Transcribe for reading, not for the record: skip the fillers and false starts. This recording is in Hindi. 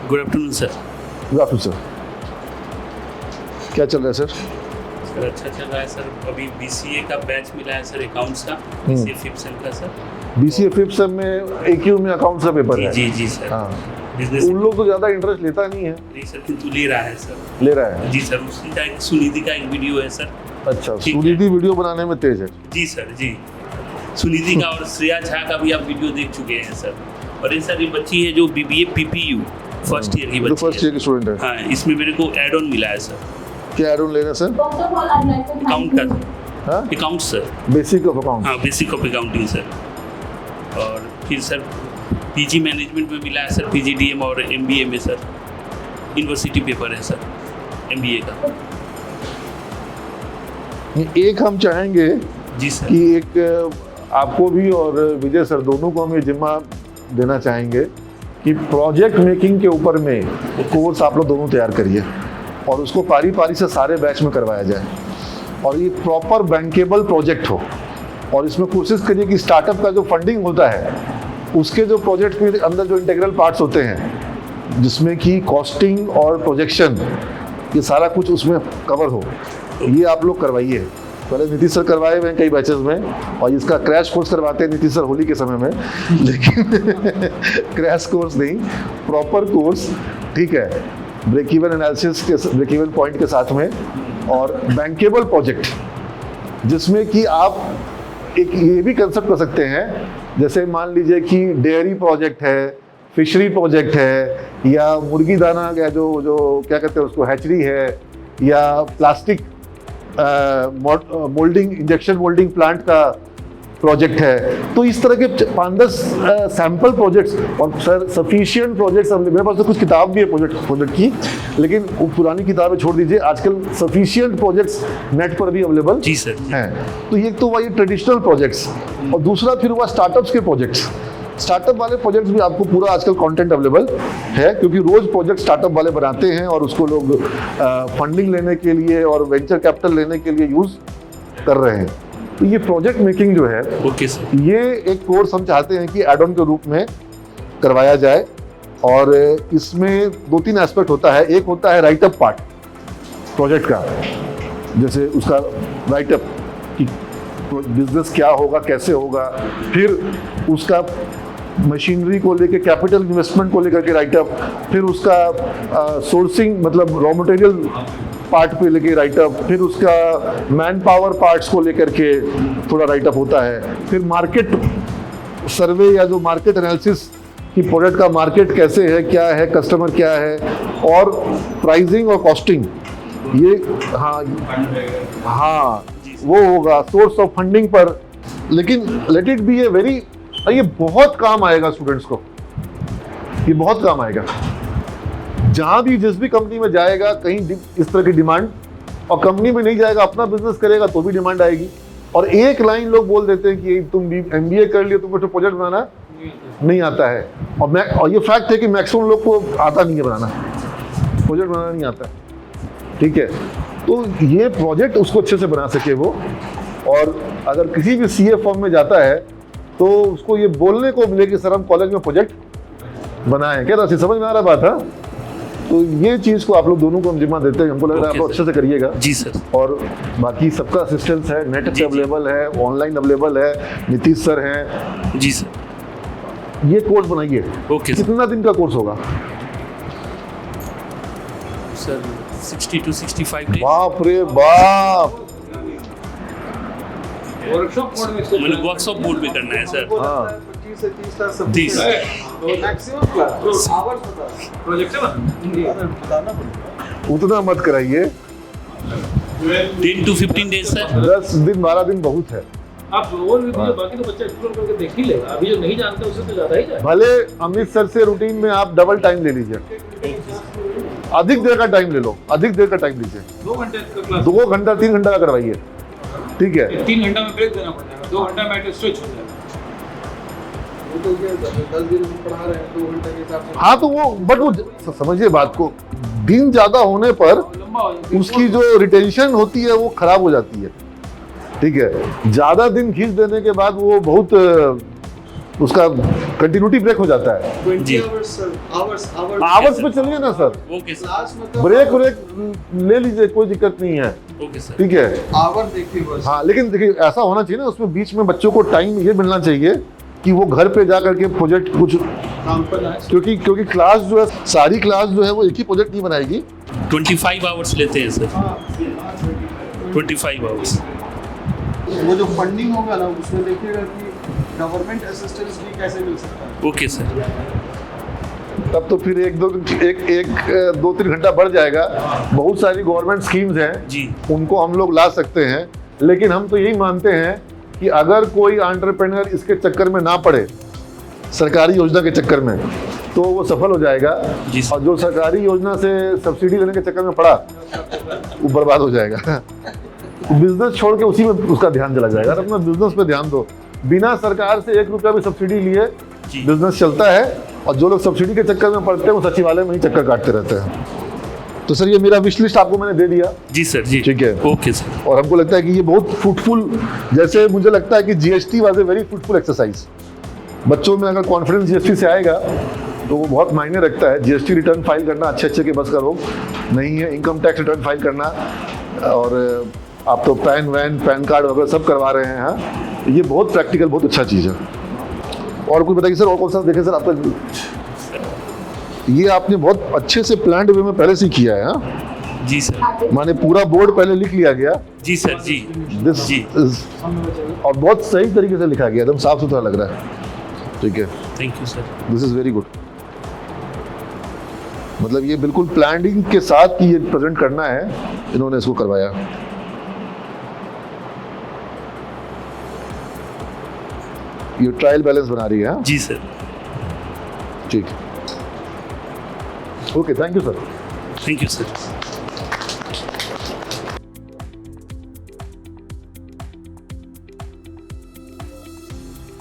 Good afternoon sir. Good afternoon sir. क्या चल रहा है सर? सर अच्छा चल रहा है सर। अभी BCA का बैच मिला है सर, अकाउंट्स का, BCA फिफ्थ सेम का सर। BCA फिफ्थ सेम में AQ में अकाउंट्स का पेपर है। जी सर। हाँ, बिजनेस उन लोग तो ज़्यादा इंटरेस्ट लेता नहीं है। जी सर, किंतु ले रहा है सर। ले रहा है जी सर। उसी का एक सुनिधि का एक वीडियो है सर। अच्छा, ठीक है। सुनिधि वीडियो बनाने में तेज है। जी सर जी। सुनिधि का और श्रेया झा का भी आप वीडियो देख चुके हैं सर। और ये सर ये बच्ची है जो BBA PPU फर्स्ट ईयर की जो बच्ची फर्स्ट ईयर की स्टूडेंट है। हाँ, इसमें मेरे को एड ऑन मिला है सर। क्या एड ऑन लेना सर? अकाउंट का हाँ, account sir. Basic of account. हाँ, बेसिक ऑफ अकाउंटिंग सर। और फिर सर PG मैनेजमेंट में मिला है सर, PGDM और MBA में सर। यूनिवर्सिटी पेपर है सर MBA का। एक हम चाहेंगे जी सर। कि एक आपको भी और विजय सर दोनों को हम ये जिम्मा देना चाहेंगे कि प्रोजेक्ट मेकिंग के ऊपर में कोर्स आप लोग दोनों तैयार करिए और उसको पारी पारी से सारे बैच में करवाया जाए और ये प्रॉपर बैंकेबल प्रोजेक्ट हो। और इसमें कोशिश करिए कि स्टार्टअप का जो फंडिंग होता है उसके जो प्रोजेक्ट के अंदर जो इंटीग्रल पार्ट्स होते हैं जिसमें कि कॉस्टिंग और प्रोजेक्शन ये सारा कुछ उसमें कवर हो, ये आप लोग करवाइए। पहले नीतीश सर करवाए हुए हैं कई बैचेस में और इसका क्रैश कोर्स करवाते हैं नीतीश सर होली के समय में, लेकिन क्रैश कोर्स नहीं, प्रॉपर कोर्स, ठीक है, ब्रेक इवन एनालिसिस के, ब्रेक इवन पॉइंट के साथ में, और बैंकेबल प्रोजेक्ट जिसमें कि आप एक ये भी कंसेप्ट कर सकते हैं, जैसे मान लीजिए कि डेयरी प्रोजेक्ट है, फिशरी प्रोजेक्ट है, या मुर्गी दाना या जो क्या कहते हैं उसको हैचरी है, या plastic moulding, injection moulding plant का प्रोजेक्ट है। तो इस तरह के 5-10 सैम्पल प्रोजेक्ट्स, और सर सफिशिएंट प्रोजेक्ट्स, मेरे पास तो कुछ किताब भी है प्रोजेक्ट की, लेकिन वो पुरानी किताबें छोड़ दीजिए, आजकल सफिशिएंट प्रोजेक्ट्स नेट पर भी अवेलेबल जी सर हैं। तो ये तो हुआ ये ट्रेडिशनल प्रोजेक्ट्स, और दूसरा फिर हुआ स्टार्टअप्स के प्रोजेक्ट्स। स्टार्टअप वाले प्रोजेक्ट्स भी आपको पूरा आजकल कंटेंट अवेलेबल है, क्योंकि रोज प्रोजेक्ट स्टार्टअप वाले बनाते हैं और उसको लोग फंडिंग लेने के लिए और वेंचर कैपिटल लेने के लिए यूज कर रहे हैं। तो ये प्रोजेक्ट मेकिंग जो है, ओके सर, ये एक कोर्स हम चाहते हैं कि एड ऑन के रूप में करवाया जाए। और इसमें 2-3 एस्पेक्ट होता है। एक होता है राइटअप पार्ट प्रोजेक्ट का, जैसे उसका राइटअप कि बिजनेस क्या होगा, कैसे होगा, फिर उसका मशीनरी को लेके, कैपिटल इन्वेस्टमेंट को लेकर के राइटअप, फिर उसका सोर्सिंग मतलब रॉ मटेरियल पार्ट पे लेके राइटअप, फिर उसका मैन पावर पार्ट्स को लेकर के थोड़ा राइटअप होता है, फिर मार्केट सर्वे या जो मार्केट एनालिसिस कि प्रोडक्ट का मार्केट कैसे है, क्या है, कस्टमर क्या है, और प्राइसिंग और कॉस्टिंग, ये हाँ वो होगा, सोर्स ऑफ फंडिंग पर। लेकिन let it be a very, ये बहुत काम आएगा स्टूडेंट्स को, ये बहुत काम आएगा। जहां भी जिस भी कंपनी में जाएगा कहीं इस तरह की डिमांड, और कंपनी में नहीं जाएगा अपना बिजनेस करेगा तो भी डिमांड आएगी। और एक लाइन लोग बोल देते हैं कि तुम MBA कर लिए, तुमको तो प्रोजेक्ट बनाना नहीं आता है। और ये फैक्ट है कि मैक्सिमम लोग को आता नहीं है बनाना, प्रोजेक्ट बनाना नहीं आता, ठीक है। तो ये प्रोजेक्ट उसको अच्छे से बना सके वो, और अगर किसी भी CA फॉर्म में जाता है तो उसको ये बोलने को मिले कि सर हम कॉलेज में प्रोजेक्ट बनाए, क्या राशि समझ में आ रहा बात है? तो ये चीज़ को आप लोग दोनों को हम जिम्मा देते हैं, हमको लग रहा है आप लोग अच्छे से करिएगा। जी सर। और बाकी सबका असिस्टेंस है, नेट पे अवेलेबल है, ऑनलाइन अवेलेबल है, नीतीश सर हैं। जी सर। ये कोर्स बनाइए। Okay sir. कितना दिन का कोर्स होगा सर? 60 to 65 days. बाप रे बाप, वर्कशॉप मोड में करना है सर। हाँ 25 से 30 तक सब 30 मैक्सिमम क्लास आवर्स होता है प्रोजेक्ट है। उतना मत कराइए, 10 to 15 डेज सर। 10 दिन 12 दिन बहुत है। आप ओवर व्यू दीजिए, बाकी तो बच्चा एक्सप्लोर करके देख ही लेगा। अभी जो नहीं जानता उससे तो ज्यादा ही जाए। भले अमित सर से रूटीन में आप डबल टाइम ले लीजिए, अधिक देर का टाइम ले लो, अधिक देर का टाइम लीजिए। 2 घंटे का क्लास, 2 घंटा 3 घंटा का करवाइए, ठीक है। 3 घंटा में ब्रेक देना पड़ेगा, 2 घंटा में स्विच हो जाएगा। वो तो क्या 10 दिन हम पढ़ा रहे हैं 2 घंटे के हिसाब से। हाँ तो वो, बट वो समझिए बात को, दिन ज्यादा होने पर लंबा हो जाएगा। उसकी जो रिटेंशन होती है वो खराब हो जाती है, ठीक है। ज्यादा दिन खींच देने के बाद वो बहुत उसका कंटिन्यूटी ब्रेक हो जाता है। 20 जी। hours sir, hours आवर्स पे चलिए ना सर, ओके सर, क्लास मतलब ब्रेक ब्रेक ले लीजिए, कोई दिक्कत नहीं है, ओके सर, ठीक है। आवर देखिए बस। हाँ लेकिन देखिए ऐसा होना चाहिए ना, उसमें बीच में बच्चों को टाइम ये मिलना चाहिए कि वो घर पे जा करके प्रोजेक्ट कुछ, काम पर आए। क्योंकि क्लास जो है, सारी क्लास जो है वो एक ही प्रोजेक्ट नहीं बनाएगी। 25 आवर्स लेते हैं सर, हाँ, 25 आवर्स। वो जो फंडिंग होगा ना उसमें देखिएगा कि गवर्नमेंट असिस्टेंस भी कैसे मिल सकता है। ओके सर, तब तो फिर एक दो तीन घंटा बढ़ जाएगा। बहुत सारी गवर्नमेंट स्कीम्स हैं जी, उनको हम लोग ला सकते हैं, लेकिन हम तो यही मानते हैं कि अगर कोई एंटरप्रेन्योर इसके चक्कर में ना पड़े, सरकारी योजना के चक्कर में, तो वो सफल हो जाएगा। जी सर। और जो सरकारी योजना से सब्सिडी लेने के चक्कर में पड़ा वो बर्बाद हो जाएगा। बिजनेस छोड़ के उसी में उसका ध्यान चला जाएगा। और अपना बिजनेस पे ध्यान दो, बिना सरकार से 1 रुपया भी सब्सिडी लिए जी। बिजनेस चलता है। और जो लोग सब्सिडी के चक्कर में पड़ते हैं वो सचिवालय में ही चक्कर काटते रहते हैं। तो सर ये मेरा विश लिस्ट आपको मैंने दे दिया, जी सर, जी ठीक है। ओके सर, और हमको लगता है कि ये बहुत फ्रूटफुल, जैसे मुझे लगता है कि GST was a very fruitful exercise. बच्चों में अगर कॉन्फिडेंस जीएसटी से आएगा तो वो बहुत मायने रखता है। जीएसटी रिटर्न फाइल करना अच्छे के बस का रोग नहीं है, इनकम टैक्स रिटर्न फाइल करना, और आप तो पैन कार्ड वगैरह सब करवा रहे हैं। हाँ, ये बहुत प्रैक्टिकल, बहुत अच्छा चीज़ है। और कुछ बताइए सर, और कौन सा देखें सर आपका? ये आपने बहुत अच्छे से प्लान्ड वे में पहले से किया है। हाँ, जी सर, माने पूरा बोर्ड पहले लिख लिया गया। जी सर, जी दिस जी, और बहुत सही तरीके से लिखा गया, एकदम साफ सुथरा लग रहा है, ठीक है। Thank you sir. This is very good. मतलब ये बिल्कुल प्लानिंग के साथ ही ये प्रेजेंट करना है, इन्होंने इसको करवाया। ये ट्रायल बैलेंस बना रही है। हाँ? जी सर, ठीक, okay, thank you sir. Thank you sir.